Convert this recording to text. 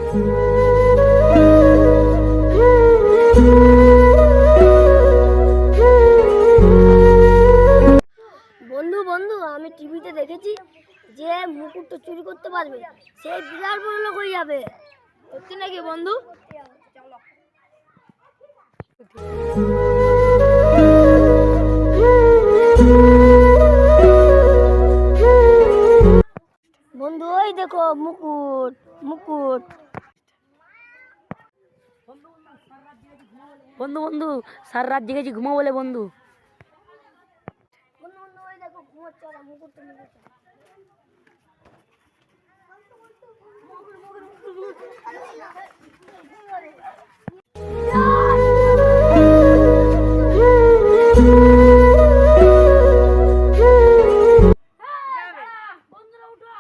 বন্ধু বন্ধু আমি টিভিতে দেখেছি যে মুকুটটা চুরি করতে পারবে সে বিরাট বড় লোক হয়ে যাবে। সত্যি নাকি বন্ধু? বন্ধু ওই দেখো মুকুট মুকুট। বন্ধু বন্ধু সারা রাত জেগেছি ঘুমো বলে বন্ধু। বন্ধু বন্ধু ওই দেখো ঘুমোচ্ছে ওরা মুকুটটা মুকুটটা। বন্ধুরা উঠো।